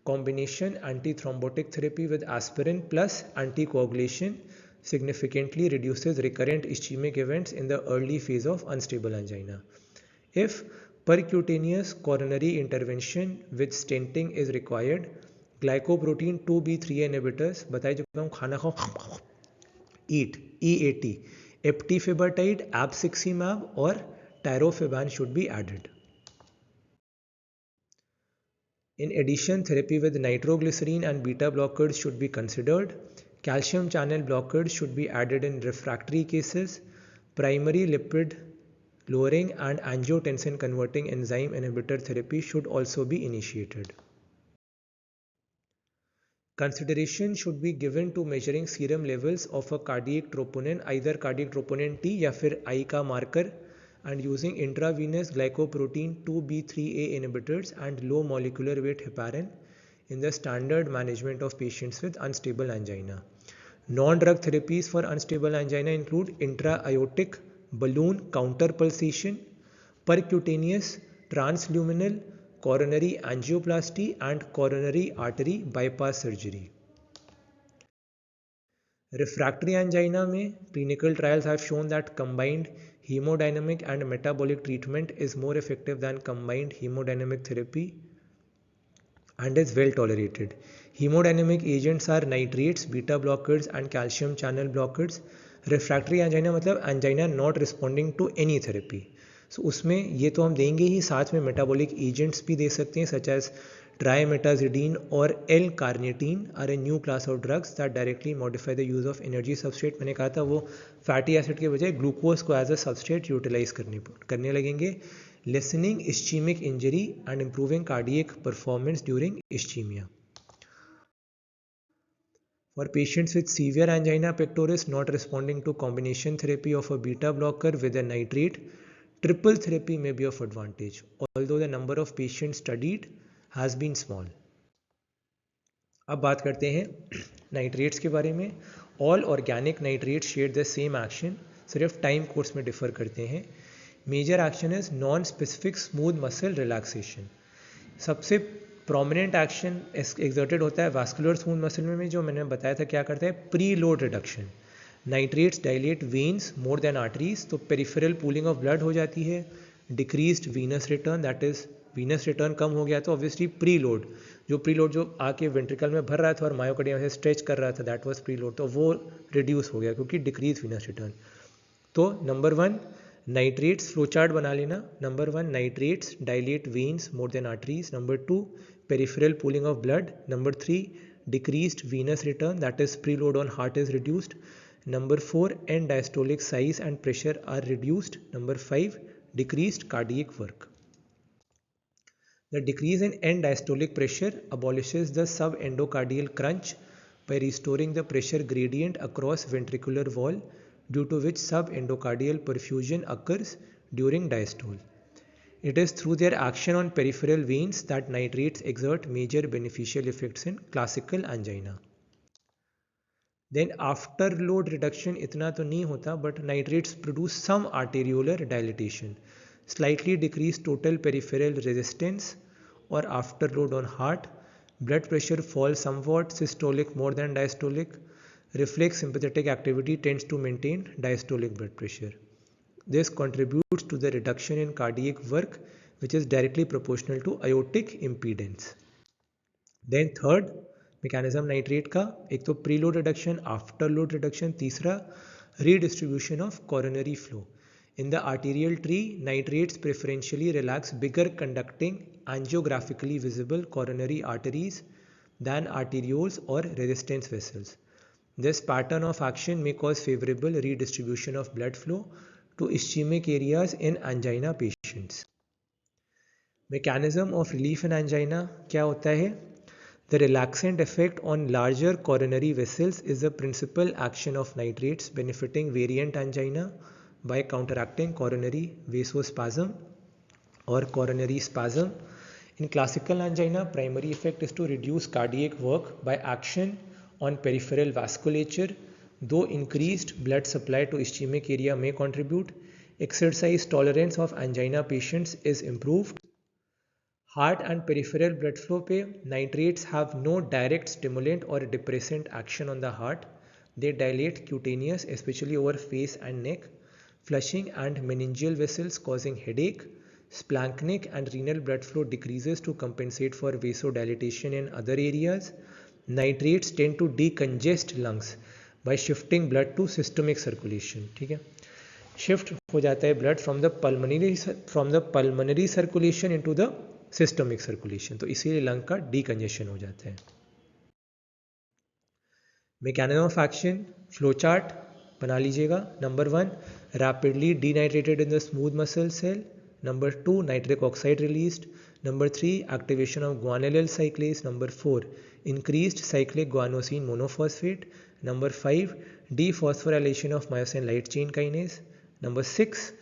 combination antithrombotic therapy with aspirin plus anticoagulation significantly reduces recurrent ischemic events in the early phase of unstable angina. If percutaneous coronary intervention with stenting is required, glycoprotein 2b3 inhibitors बताई चुका हूँ, खाना खाओ eat EAT, eptifibatide, abciximab or tirofiban should be added. In addition, therapy with nitroglycerin and beta blockers should be considered. Calcium channel blockers should be added in refractory cases. Primary lipid lowering and angiotensin converting enzyme inhibitor therapy should also be initiated. Consideration should be given to measuring serum levels of a cardiac troponin, either cardiac troponin T या फिर I का marker, and using intravenous glycoprotein 2b3A inhibitors and low molecular weight heparin in the standard management of patients with unstable angina. Non-drug therapies for unstable angina include intra-aortic balloon counterpulsation, percutaneous transluminal coronary angioplasty and coronary artery bypass surgery. Refractory angina में clinical trials have shown that combined hemodynamic and metabolic treatment is more effective than combined hemodynamic therapy and is well tolerated. Hemodynamic agents are nitrates, beta blockers and calcium channel blockers. Refractory angina मतलब angina not responding to any therapy. So उसमें ये तो हम देंगे ही, साथ में metabolic agents भी दे सकते हैं such as trimetazidine और L-carnitine are a new class of drugs that directly modify the use of energy substrate. मैंने कहा था वो फैटी एसिड के बजाय ग्लूकोज को एज अ सबस्ट्रेट यूटिलाइज करने लगेंगे. lessening ischemic injury and improving cardiac performance during ischemia. For patients with severe angina pectoris not responding to combination therapy of a beta blocker with a nitrate, triple therapy may be of advantage, although the number of patients studied has been small. अब बात करते हैं नाइट्रेट्स के बारे में. All organic nitrates share the same action, सिर्फ टाइम कोर्स में डिफर करते हैं. Major action is non specific smooth muscle relaxation. सबसे प्रोमिनेंट एक्शन एक्सर्टेड होता है वास्कुलर स्मूथ मसल में, जो मैंने बताया था क्या करता है, preload reduction. Nitrates dilate veins more than arteries, तो पेरिफेरल पूलिंग ऑफ ब्लड हो जाती है. Decreased venous return, that is venous return कम हो गया तो ऑब्वियसली प्री लोड, जो आके वेंट्रिकल में भर रहा था और मायोकार्डियम से स्ट्रेच कर रहा था, दैट वाज प्री लोड, तो वो रिड्यूस हो गया क्योंकि डिक्रीज वीनस रिटर्न. तो नंबर 1 नाइट्रेट्स फ्लो चार्ट बना लेना. Number 1 nitrates dilate veins more than arteries. Number 2 peripheral pooling of blood. Number 3 decreased venous return, that is pre load on heart is reduced. Number 4 end diastolic size and pressure are reduced. Number 5 decreased cardiac work. The decrease in end diastolic pressure abolishes the subendocardial crunch by restoring the pressure gradient across ventricular wall, due to which subendocardial perfusion occurs during diastole. It is through their action on peripheral veins that nitrates exert major beneficial effects in classical angina. Then after load reduction इतना तो नहीं होता, but nitrates produce some arteriolar dilatation, slightly decrease total peripheral resistance or after load on heart. Blood pressure falls somewhat, systolic more than diastolic. Reflex sympathetic activity tends to maintain diastolic blood pressure. This contributes to the reduction in cardiac work, which is directly proportional to aortic impedance. Then third mechanism nitrate का, एक तो preload reduction, afterload reduction, तीसरा redistribution of coronary flow. In the arterial tree nitrates preferentially relax bigger conducting angiographically visible coronary arteries than arterioles और resistance vessels. This pattern of action may cause favourable redistribution of blood flow to ischaemic areas in angina patients. Mechanism of relief in angina क्या होता है? The relaxant effect on larger coronary vessels is the principal action of nitrates, benefiting variant angina by counteracting coronary vasospasm or coronary spasm. In classical angina, primary effect is to reduce cardiac work by action on peripheral vasculature, though increased blood supply to ischemic area may contribute. Exercise tolerance of angina patients is improved. Heart and peripheral blood flow पे nitrates have no direct stimulant और depressant action on the heart. They dilate cutaneous especially over face and neck, flushing and meningeal vessels causing headache. Splanchnic and renal blood flow decreases to compensate for vasodilatation in other areas. Nitrates tend to decongest lungs by shifting blood to systemic circulation. ठीक है, शिफ्ट हो जाता है blood from the pulmonary circulation into the systemic circulation, तो इसीलिए लंग का डीकंजेशन हो जाता है. Mechanism of action flow chart बना लीजिएगा. Number 1 rapidly denitrated in the smooth muscle cell. Number 2 nitric oxide released. Number 3 activation of guanylyl cyclase. Number 4 increased cyclic guanosine monophosphate. Number 5 dephosphorylation of myosin light chain kinase. Number 6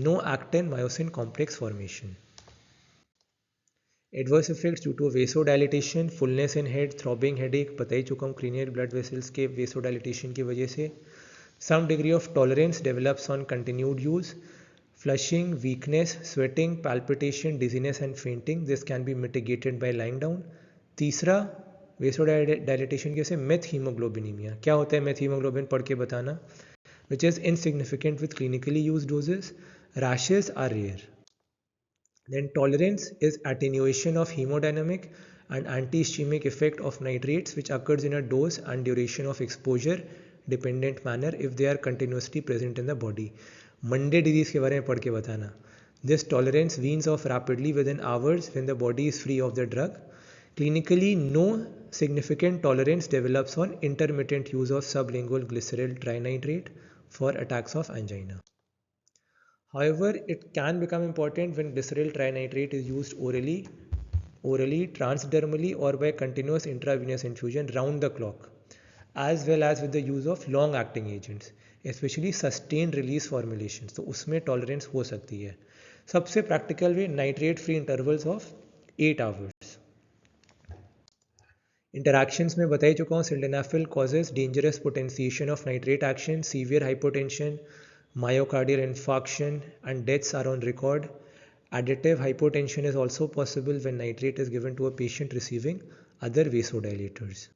no actin myosin complex formation. Adverse effects due to vasodilatation, fullness in head, throbbing headache, पता ही चुका हूँ क्रीनियल ब्लड वेसल्स के वेसोडाइलेटेशन की वजह से. Some degree of tolerance develops on continued use. Flushing, weakness, sweating, palpitation, dizziness and fainting, this can be mitigated by lying down. तीसरा वेसोडाइलेटेशन की वजह से मेथ हीमोग्लोबिनीमिया. क्या होता है मेथ हीमोग्लोबिन, पढ़ के बताना. Which is insignificant with clinically use doses. Rashes are rare. Then tolerance is attenuation of hemodynamic and anti-ischemic effect of nitrates which occurs in a dose and duration of exposure dependent manner if they are continuously present in the body. Monday disease के बारे में पढ़ के बताना. This tolerance weans off rapidly within hours when the body is free of the drug. Clinically, no significant tolerance develops on intermittent use of sublingual glyceryl trinitrate for attacks of angina. However, it can become important when glyceryl trinitrate is used orally, transdermally, or by continuous intravenous infusion round the clock, as well as with the use of long-acting agents, especially sustained release formulations. तो उसमें tolerance हो सकती है. सबसे practical way nitrate free intervals of 8 hours. Interactions में बता ही चुका हूँ. Sildenafil causes dangerous potentiation of nitrate action, severe hypotension, myocardial infarction, and deaths are on record. Additive hypotension is also possible when nitrate is given to a patient receiving other vasodilators.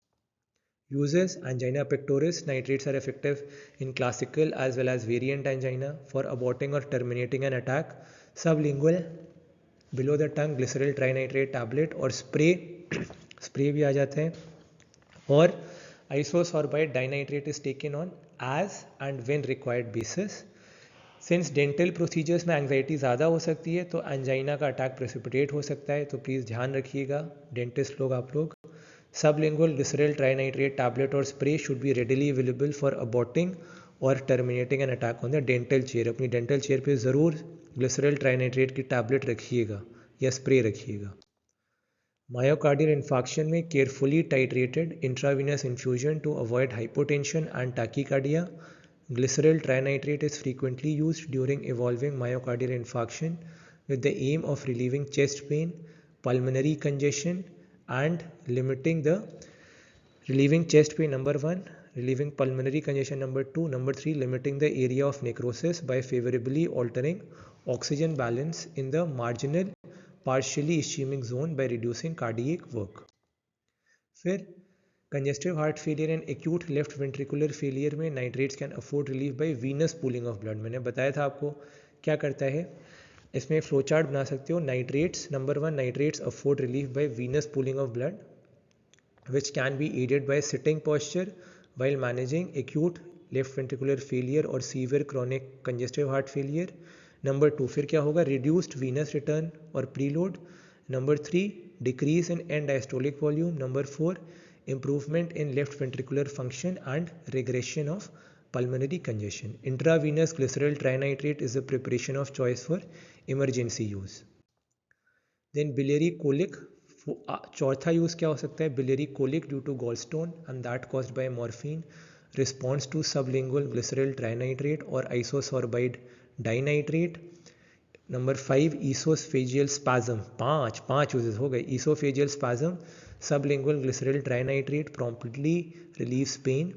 Uses: angina pectoris. Nitrates are effective in classical as well as variant angina for aborting or terminating an attack. Sublingual, below the tongue, glyceryl trinitrate tablet और spray भी आ जाते हैं. और isosorbide dinitrate is taken on as and when required basis. Since dental procedures में एंग्जाइटी ज़्यादा हो सकती है तो एंजाइना का अटैक प्रेसिपिटेट हो सकता है, तो प्लीज़ ध्यान रखिएगा डेंटिस्ट लोग आप लोग. सबलिंगुअल ग्लिसरल ट्राइनाइट्रेट टैबलेट और spray should be readily available for aborting और terminating an attack on the dental chair. अपनी डेंटल चेयर पे ज़रूर ग्लिसरल ट्राइनाइट्रेट की टैबलेट रखिएगा या स्प्रे रखिएगा. मायोकार्डियल इन्फाक्शन में carefully titrated intravenous infusion to avoid hypotension and tachycardia. Glyceryl trinitrate is frequently used during evolving myocardial infarction with the aim of relieving chest pain, pulmonary congestion, and relieving chest pain number 1, relieving pulmonary congestion number 2, number 3, limiting the area of necrosis by favorably altering oxygen balance in the marginal partially ischemic zone by reducing cardiac work. फिर congestive heart failure and acute left ventricular failure में nitrates can afford relief by venous pooling of blood. मैंने बताया था आपको क्या करता है. इसमें फ्लो चार्ट बना सकते हो. Nitrates number 1, nitrates afford relief by venous pooling of blood which can be aided by sitting posture while managing acute left ventricular failure or severe chronic congestive heart failure. Number 2 फिर क्या होगा, reduced venous return और preload. Number 3 decrease in end diastolic volume. Number 4 improvement in left ventricular function and regression of pulmonary congestion. Intravenous glyceryl trinitrate is the preparation of choice for emergency use. Then biliary colic. चौथा यूज़ क्या हो सकता है, biliary colic due to gallstone and that caused by morphine. Response to sublingual glyceryl trinitrate और isosorbide dinitrate. Number 5 oesophageal spasm. पाँच यूजेस हो गए. Oesophageal spasm, sublingual glyceryl trinitrate promptly relieves pain.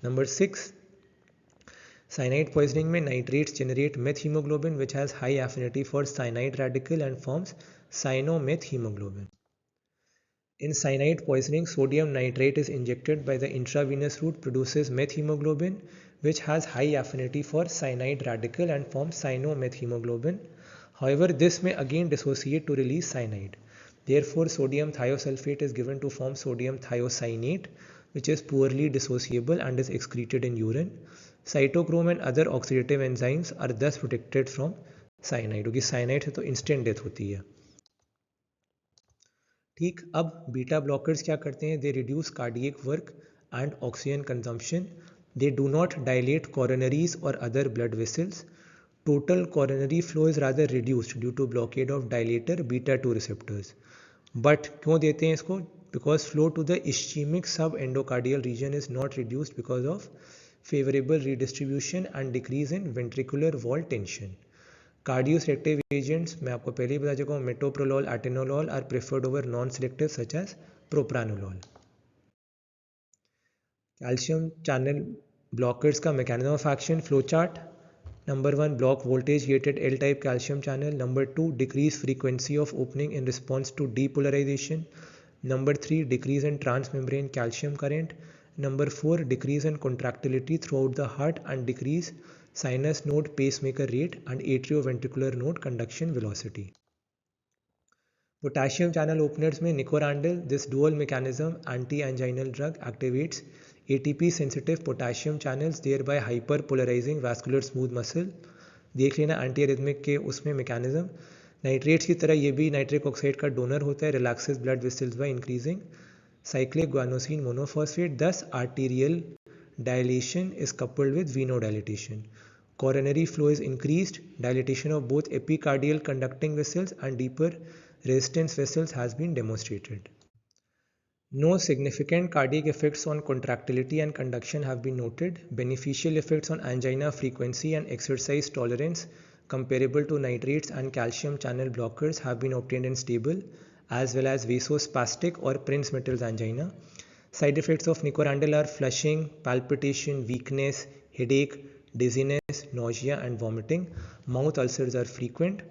Number 6 cyanide poisoning में nitrates generate meth hemoglobin which has high affinity for cyanide radical and forms cyanometh hemoglobin. In cyanide poisoning, sodium nitrate is injected by the intravenous route, produces meth hemoglobin which has high affinity for cyanide radical and forms cyanometh hemoglobin. However, this may again dissociate to release cyanide. Therefore, sodium thiosulfate is given to form sodium thiocyanate which is poorly dissociable and is excreted in urine. Cytochrome and other oxidative enzymes are thus protected from cyanide, क्योंकि cyanide से तो instant death होती है. ठीक. अब बीटा ब्लॉकर्स क्या करते हैं, they reduce cardiac work and oxygen consumption. They do not dilate coronaries और other blood vessels. Total coronary flow is rather reduced due to blockade of dilator beta 2 receptors. But क्यों देते हैं इसको, because flow to the ischaemic subendocardial region is not reduced because of favorable redistribution and decrease in ventricular wall tension. Cardioselective agents, मैं आपको पहले ही बता चुका हूँ, metoprolol, atenolol are preferred over non-selective such as propranolol. Calcium channel blockers का mechanism of action flow chart. Number 1 block voltage gated L-type calcium channel. Number 2 decrease frequency of opening in response to depolarization. Number 3 decrease in transmembrane calcium current. Number 4 decrease in contractility throughout the heart and decrease sinus node pacemaker rate and atrioventricular node conduction velocity. Potassium channel openers में निकोरांडिल, this dual mechanism anti-anginal drug activates ATP sensitive potassium channels thereby hyperpolarizing vascular smooth muscle. देख लेना एंटी एरिथमिक के उसमें मैकेनिज्म. नाइट्रेट्स की तरह ये भी नाइट्रिक ऑक्साइड का डोनर होता है, relaxes blood vessels by increasing cyclic guanosine monophosphate. Thus arterial dilation is coupled with venodilatation. Coronary flow is increased. Dilatation of both epicardial conducting vessels and deeper resistance vessels has been demonstrated. No significant cardiac effects on contractility and conduction have been noted. Beneficial effects on angina frequency and exercise tolerance comparable to nitrates and calcium channel blockers have been obtained in stable as well as vasospastic or Prinzmetal's angina. Side effects of nicorandil are flushing, palpitation, weakness, headache, dizziness, nausea and vomiting. Mouth ulcers are frequent.